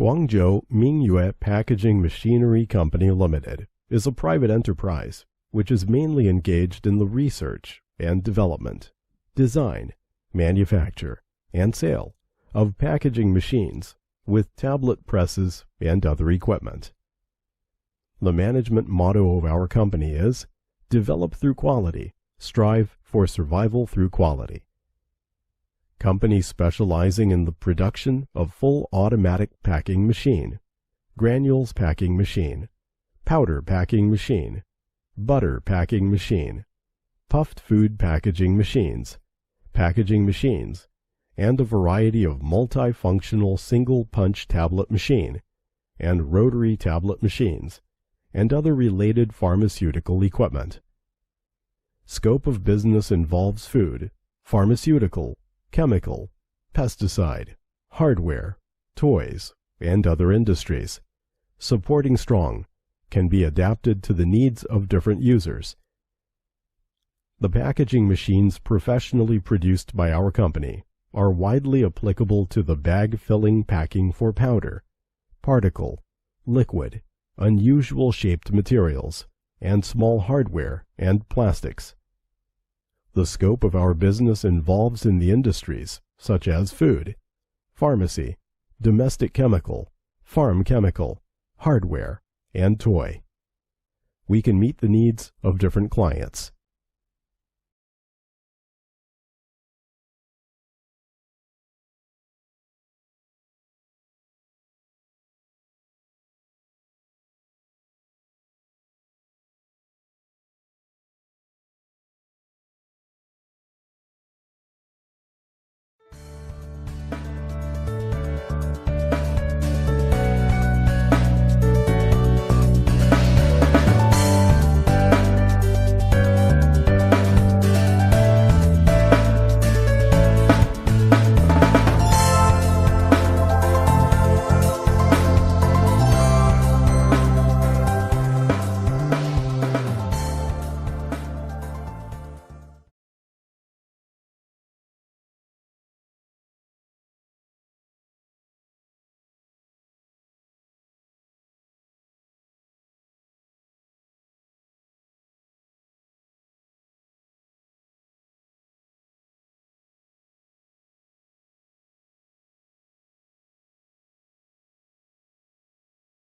Guangzhou Mingyue Packaging Machinery Company Limited is a private enterprise which is mainly engaged in the research and development, design, manufacture, and sale of packaging machines with tablet presses and other equipment. The management motto of our company is, "Develop through quality, strive for survival through quality." Company specializing in the production of full automatic packing machine, granules packing machine, powder packing machine, butter packing machine, puffed food packaging machines, and a variety of multifunctional single-punch tablet machine and rotary tablet machines, and other related pharmaceutical equipment. Scope of business involves food, pharmaceutical, chemical, pesticide, hardware, toys, and other industries. Supporting strong, can be adapted to the needs of different users. The packaging machines professionally produced by our company are widely applicable to the bag-filling packing for powder, particle, liquid, unusual shaped materials, and small hardware and plastics. The scope of our business involves in the industries such as food, pharmacy, domestic chemical, farm chemical, hardware, and toy. We can meet the needs of different clients.